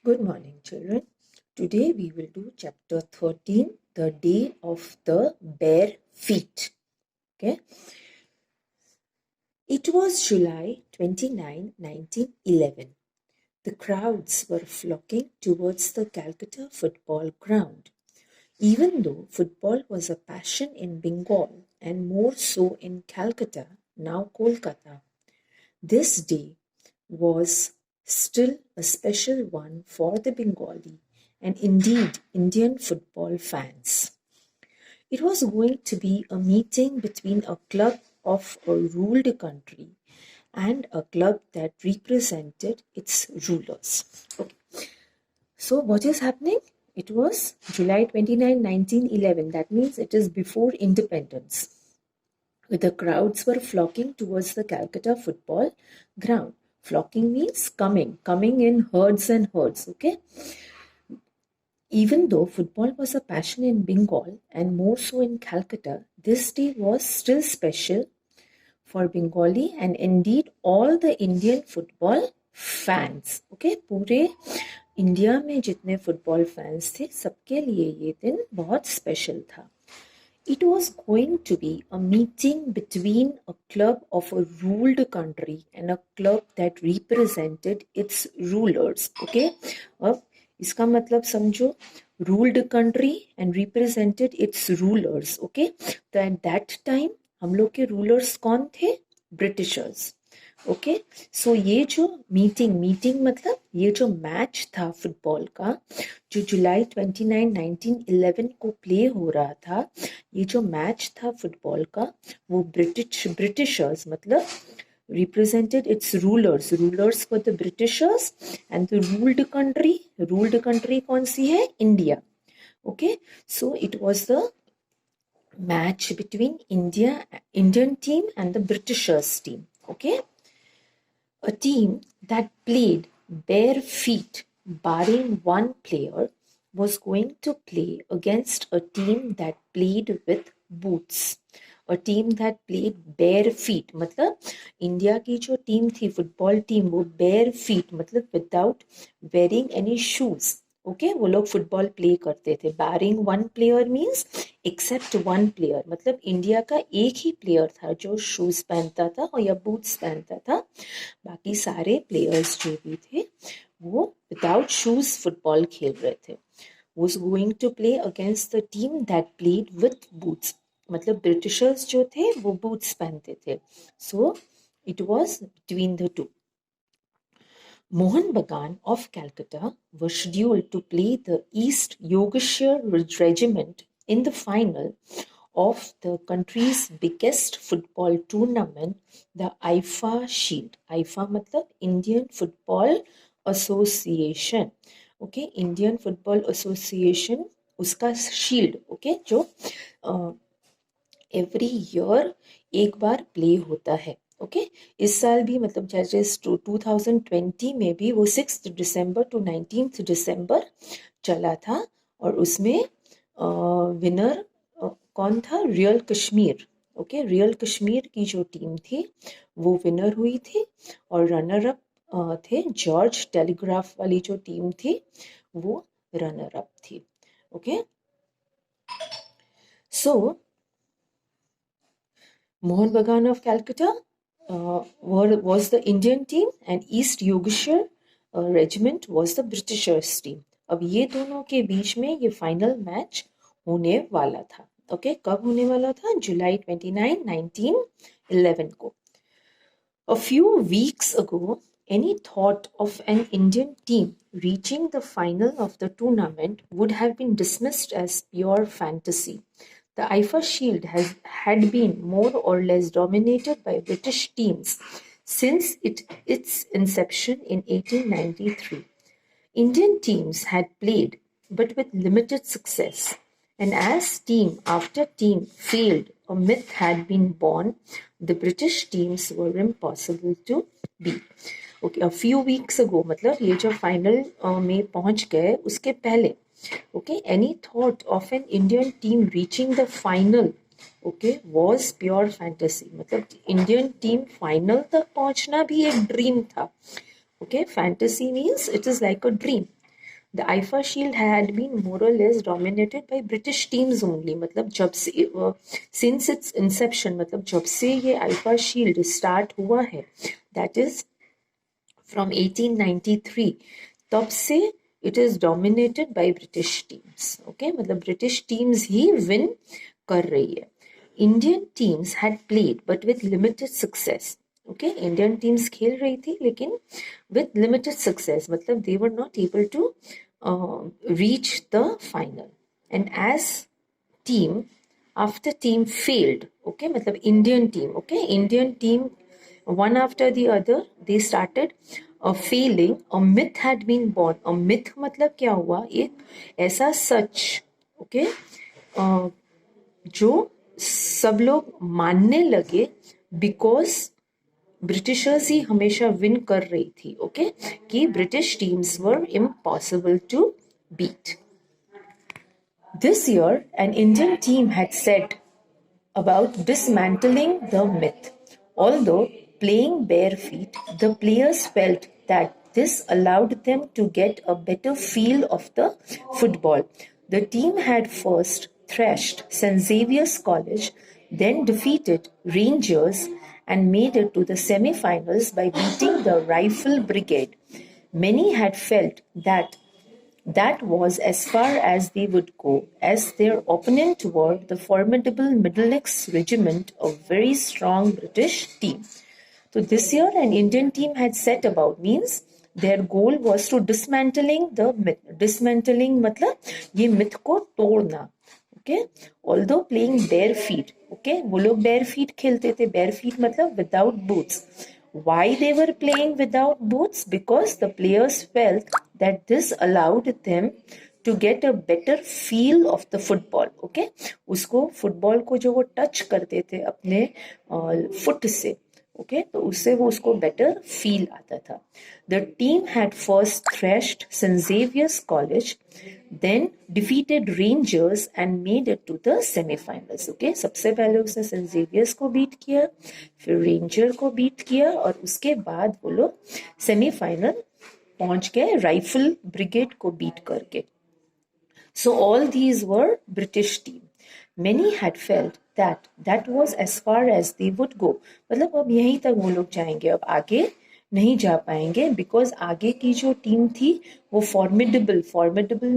Good morning, children. Today we will do chapter 13, the day of the bare feet. Okay. It was July 29, 1911. The crowds were flocking towards the Calcutta football ground. Even though football was a passion in Bengal and more so in Calcutta, now Kolkata, this day was still a special one for the Bengali and indeed Indian football fans. It was going to be a meeting between a club of a ruled country and a club that represented its rulers. Okay. So what is happening? It was July 29, 1911. That means it is before independence. The crowds were flocking towards the Calcutta football ground. Flocking means coming in herds and herds, okay? Even though football was a passion in Bengal and more so in Calcutta, this day was still special for Bengali and indeed all the Indian football fans. Okay, पूरे India में जितने football fans थे सबके लिए ये दिन बहुत special था. It was going to be a meeting between a club of a ruled country and a club that represented its rulers. Okay, अब इसका मतलब समझो, ruled country and represented its rulers. Okay, तो at that time हम लोग के rulers कौन थे? Britishers. ओके सो ये जो मीटिंग मतलब ये जो मैच था फुटबॉल का जो जुलाई 29, 1911 को प्ले हो रहा था, ये जो मैच था फुटबॉल का वो ब्रिटिशर्स मतलब represented its rulers were the Britishers and the ruled country कौन सी है? India. Okay, so it was the match between Indian team and the Britishers team. Okay, a team that played bare feet, barring one player, was going to play against a team that played with boots. A team that played bare feet, मतलब India की जो team थी football team वो bare feet मतलब without wearing any shoes. Okay वो लोग football play करते थे. Bearing one player means except one player मतलब इंडिया का एक ही प्लेयर था जो शूज पहनता था और या बूट्स पहनता था. बाकी सारे प्लेयर्स जो भी थे वो विदाउट शूज फुटबॉल खेल रहे थे. was going to play against the team that played with boots. मतलब ब्रिटिशर्स जो थे वो बूट्स पहनते थे. So it was between the two. Mohan Bagan of Calcutta was scheduled to play the East Yorkshire Regiment in the final of the country's biggest football tournament, the IFA Shield. IFA मतलब Indian Football Association. Okay, Indian Football Association उसका shield okay जो every year एक बार play होता है. Okay इस साल भी मतलब जैसे 2020 में भी वो 6 दिसंबर टू 19 दिसंबर चला था और उसमें विनर कौन था? Real Kashmir. Okay real Kashmir की जो टीम थी वो विनर हुई थी और रनर अप थे जॉर्ज टेलीग्राफ वाली जो टीम थी वो रनर अप थी. Okay so Mohan Bagan of Calcutta was the Indian team and East Yorkshire Regiment was the Britishers team. अब ये दोनों के बीच में ये फाइनल मैच होने वाला था. ओके कब होने वाला था? जुलाई 29, 1911 को. A few weeks ago, any thought of an Indian team reaching the final of the tournament would have been dismissed as pure fantasy. The IFA Shield had been more or less dominated by British teams since its inception in 1893. Indian teams had played, but with limited success. And as team after team failed, a myth had been born. The British teams were impossible to beat. Okay, a few weeks ago, मतलब ये जो final में पहुंच गए उसके पहले. Okay, any thought of an Indian team reaching the final, okay, was pure fantasy. मतलब Indian team final तक पहुंचना भी एक dream था. Okay, fantasy means it is like a dream. The IFA Shield had been more or less dominated by British teams only. मतलब जब से since its inception, मतलब जब से ये IFA Shield start हुआ है, that is from 1893, तब से it is dominated by British teams. Okay, मतलब British teams ही win कर रही है. Indian teams had played but with limited success. Okay, Indian teams खेल रही थी लेकिन with limited success, मतलब they were not able to reach the final. And as team after team failed, okay, मतलब Indian team, okay, Indian team one after the other they started failing. A myth had been born. A myth मतलब क्या हुआ, एक ऐसा सच, okay, जो सब लोग मानने लगे बिकॉज ब्रिटिशर्स ही हमेशा विन कर रही थी, ओके, कि British teams were impossible to beat. This year, an Indian team had set about dismantling the myth. Although playing bare feet, the players felt that this allowed them to get a better feel of the football. The team had first thrashed St. Xavier's College, then defeated Rangers and made it to the semi-finals by beating the Rifle Brigade. Many had felt that was as far as they would go, as their opponent were the formidable Middlesex Regiment, a very strong British team. So this year an Indian team had set about, means their goal was to dismantling the myth. Dismantling मतलब ये myth को तोड़ना. Okay, although playing bare feet, okay, वो लोग bare feet खेलते थे. Bare feet मतलब without boots. Why they were playing without boots? Because the players felt that this allowed them to get a better feel of the football. Okay, उसको football को जो वो touch करते थे अपने foot से, okay, तो उससे वो उसको better feel आता था. The team had first thrashed St. Xavier's College, then defeated Rangers and made it to the semi-finals. Okay, सबसे पहले उसने St. Xavier's को beat किया, फिर Ranger को beat किया और उसके बाद वो लोग semi-final पहुंच गए Rifle Brigade को beat करके. So all these were British team. Many had felt that was as far as they would go. मतलब अब यहीं तक वो लोग जाएंगे, अब आगे नहीं जा पाएंगे, बिकॉज आगे की जो टीम थी वो फॉर्मिडेबल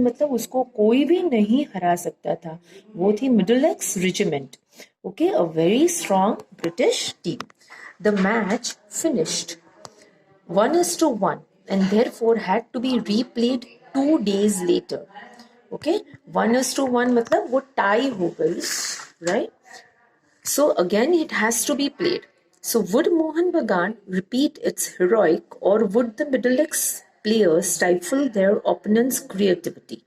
मतलब उसको कोई भी नहीं हरा सकता था. वो थी Middlesex regiment. Okay, a very strong British team. The match finished 1-1 and therefore had to be replayed 2 days later. Okay, 1-1 मतलब वो टाई हो गई, right? So again it has to be played. So would Mohun Bagan repeat its heroic, or would the Middlesex players stifle their opponent's creativity?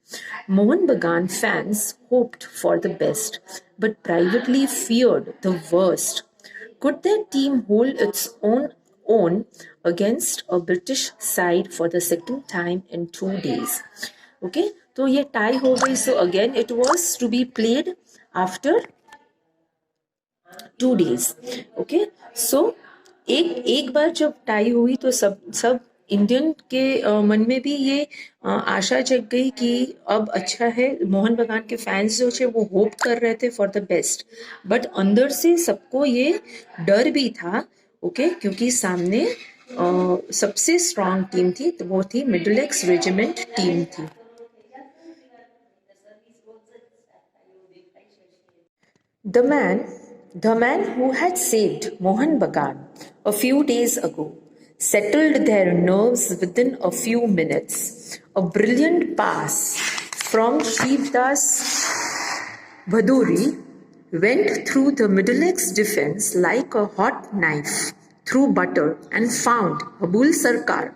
Mohun Bagan fans hoped for the best, but privately feared the worst. Could their team hold its own against a British side for the second time in 2 days? Okay, तो ये tie हो गई. So again it was to be played after 2 days. Okay, so एक बार जब tie हुई तो सब Indian के मन में भी ये आशा जग गई कि अब अच्छा है. मोहन बगान के फैंस जो थे वो होप कर रहे थे फॉर द बेस्ट, बट अंदर से सबको ये डर भी था. ओके, क्योंकि सामने सबसे स्ट्रांग टीम थी, तो वो थी मिडलसेक्स रेजिमेंट टीम थी. The man who had saved Mohan Bagan a few days ago settled their nerves within a few minutes. A brilliant pass from Shivdas Bhaduri went through the Middlesex defense like a hot knife through butter and found Abul Sarkar,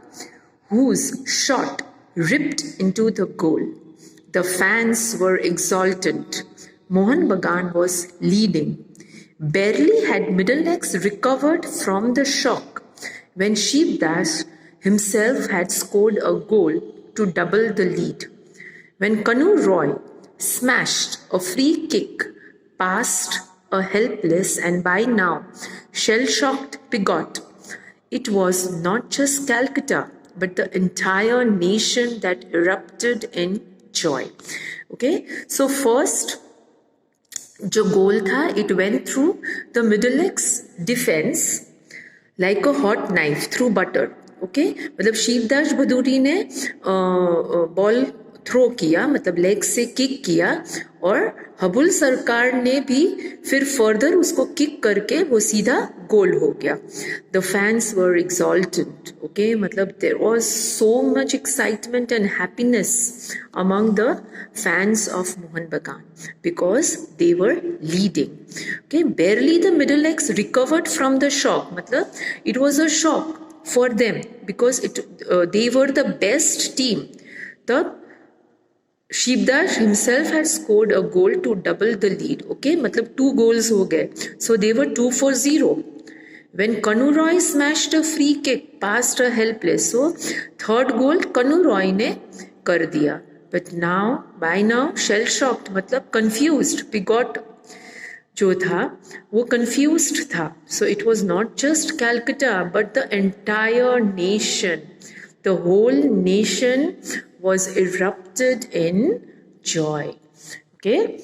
whose shot ripped into the goal. The fans were exultant. Mohan Bagan was leading. Barely had Middlesex recovered from the shock when Shivdas himself had scored a goal to double the lead. When Kanu Roy smashed a free kick past a helpless and by now shell-shocked Pigot, it was not just Calcutta but the entire nation that erupted in joy. Okay, so first जो गोल था, it went through the middle legs defense like a hot knife through butter. Okay, मतलब शिवदास भदौरी ने ball throw किया, मतलब leg से kick किया, और हबुल सरकार ने भी फिर फर्दर उसको किक करके वो सीधा गोल हो गया. The fans were exalted. Okay, मतलब there was so much excitement and happiness among the fans of Mohun Bagan because they were leading. Okay, barely the middle legs recovered from the shock. मतलब it was a shock for them because they were the best team. तब Shivdas himself had scored a goal to double the lead. Okay, मतलब 2 goals हो गए. So they were 2-0. When Kanu Roy smashed a free kick past a helpless. So third goal Kanu Roy ने कर दिया. But by now shell shocked, मतलब confused. Bigot जो था वो confused था. So it was not just Calcutta but the entire nation. The whole nation was erupted in joy. Okay,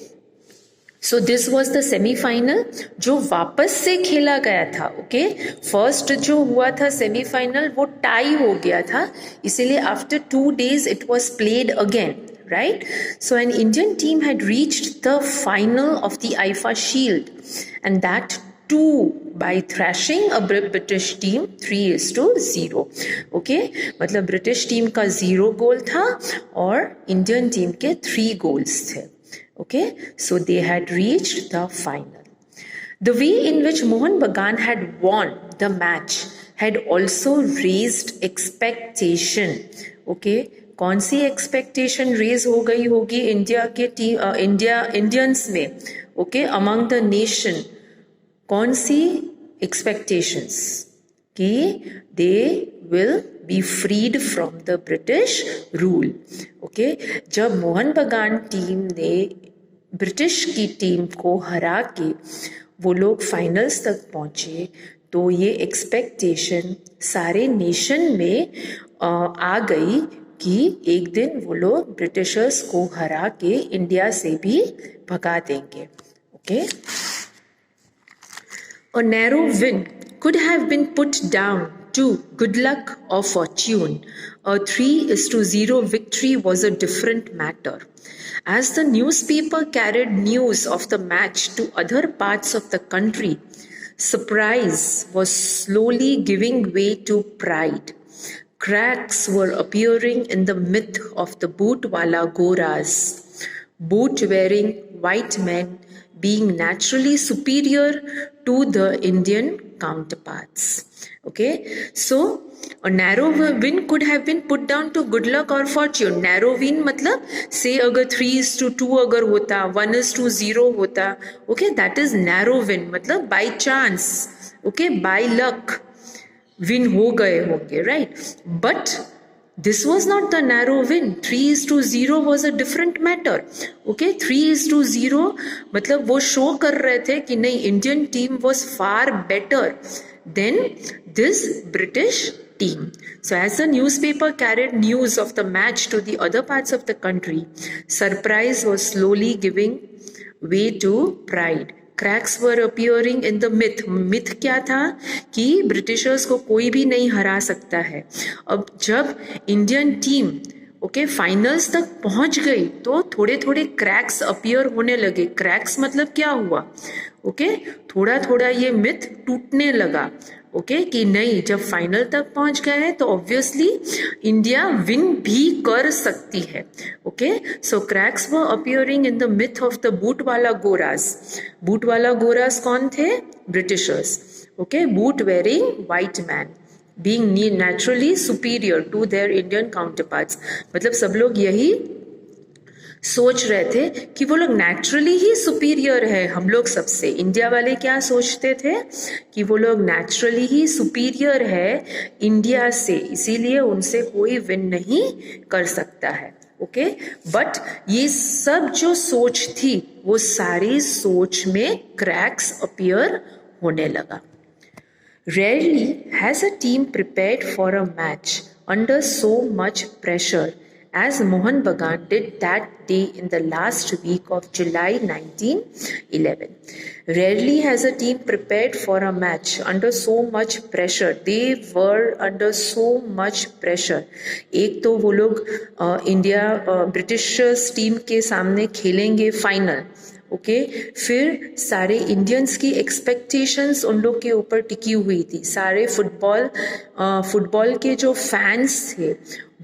so this was the semi-final जो वापस से खेला गया था. Okay, first जो हुआ था semi-final वो टाई हो गया था, इसीलिए after 2 days it was played again. Right? So an Indian team had reached the final of the IFA Shield, and that too by thrashing a British team 3-0. Okay, मतलब British team का 0 गोल था और Indian team के 3 goals थे. Okay, so they had reached the final. The way in which Mohan Bagan had won the match had also raised expectation. Okay, कौन सी expectation raise हो गई होगी इंडिया के इंडियंस में. ओके, अमंग द नेशन कौन सी expectations कि they will be freed from the British rule. Okay, जब मोहन बगान टीम ने ब्रिटिश की टीम को हरा के वो लोग फाइनल्स तक पहुंचे तो ये एक्सपेक्टेशन सारे नेशन में आ गई कि एक दिन वो लोग ब्रिटिशर्स को हरा के इंडिया से भी भगा देंगे. Okay, a narrow win could have been put down to good luck or fortune. A 3-0 victory was a different matter. As the newspaper carried news of the match to other parts of the country, surprise was slowly giving way to pride. Cracks were appearing in the myth of the bootwala goras, boot-wearing white men being naturally superior to the Indian counterparts. Okay, so a narrow win could have been put down to good luck or fortune. Narrow win मतलब say अगर 3-2 अगर होता, 1-0 होता, okay, that is narrow win मतलब by chance, okay, by luck win हो गए होंगे, right. But this was not the narrow win. 3-0 was a different matter. Okay, 3-0 मतलब वो शो कर रहे थे कि नहीं, Indian team was far better than this British team. So as the newspaper carried news of the match to the other parts of the country, surprise was slowly giving way to pride. Cracks were appearing in the myth. Myth क्या था कि Britishers को कोई भी नहीं हरा सकता है. अब जब इंडियन टीम ओके फाइनल्स तक पहुंच गई तो थोड़े थोड़े क्रैक्स अपीयर होने लगे. क्रैक्स मतलब क्या हुआ, ओके, थोड़ा थोड़ा ये मिथ टूटने लगा. ओके, कि नहीं, जब फाइनल तक पहुंच गए हैं तो ऑब्वियसली इंडिया विन भी कर सकती है. Okay, so cracks were appearing in the myth of the बूटवाला गोरास. बूटवाला गोरास कौन थे? Britishers. Okay, boot wearing white man being naturally superior to their Indian counterparts. मतलब सब लोग यही सोच रहे थे कि वो लोग नेचुरली ही सुपीरियर है हम लोग सबसे. इंडिया वाले क्या सोचते थे कि वो लोग नेचुरली ही सुपीरियर है इंडिया से, इसीलिए उनसे कोई विन नहीं कर सकता है. ओके, बट ये सब जो सोच थी वो सारी सोच में क्रैक्स अपीयर होने लगा. Rarely has a team prepared for a match under so much pressure as Mohan Bagan did that day in the last week of July 1911. Rarely has a team prepared for a match under so much pressure. They were under so much pressure. एक तो वो लोग India Britishers team के सामने खेलेंगे final, okay फिर सारे Indians की एक्सपेक्टेशंस उन लोग के ऊपर टिकी हुई थी. सारे फुटबॉल के जो फैंस थे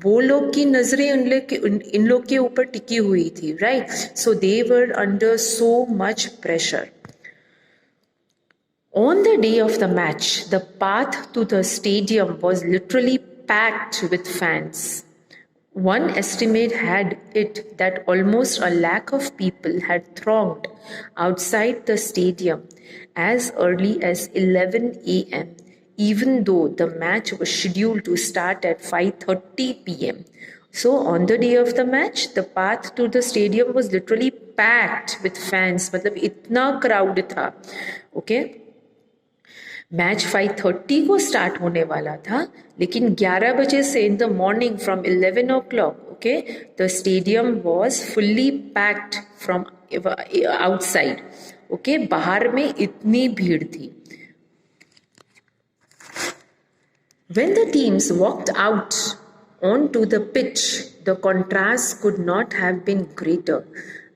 वो लोग की नजरें इन लोग के ऊपर टिकी हुई थी, right. So they were under so much pressure. On the day of the match, the path to the stadium was literally packed with fans. One estimate had it that almost a lakh of people had thronged outside the stadium as early as 11 a.m., even though the match was scheduled to start at 5:30 p.m. So on the day of the match, the path to the stadium was literally packed with fans. मतलब इतना crowd था, okay? Match 5:30 को start होने वाला था, लेकिन 11 बजे से in the morning from 11 o'clock, okay, the stadium was fully packed from outside, okay, बाहर में इतनी भीड़ थी. When the teams walked out onto the pitch, the contrast could not have been greater.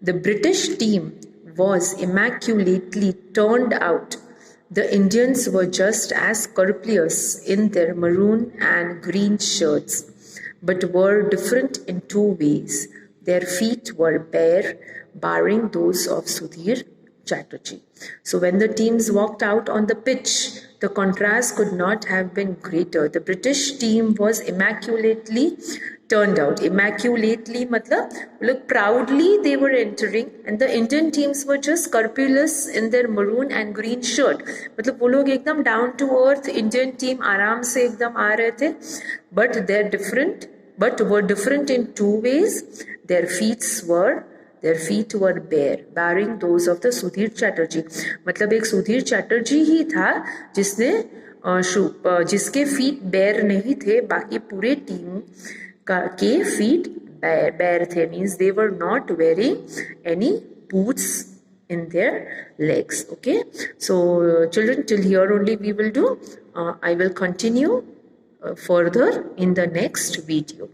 The British team was immaculately turned out. The Indians were just as scrupulous in their maroon and green shirts, but were different in two ways. Their feet were bare, barring those of Sudhir Chatterjee. So when the teams walked out on the pitch, the contrast could not have been greater. The British team was immaculately turned out. Immaculately matlab look proudly they were entering, and the Indian teams were just scrupulous in their maroon and green shirt. मतलब वो लोग एकदम down to earth Indian team आराम से एकदम आ रहे थे, but were different in two ways. Their feet were bare, barring those of the Sudhir Chatterjee. मतलब एक सुधीर चैटर्जी ही था जिसके फीट बेयर नहीं थे, बाकी पूरे टीम के फीट बेयर थे. Means they were not wearing any boots in their legs. Okay, so children, till here only we will do. I will continue further in the next video.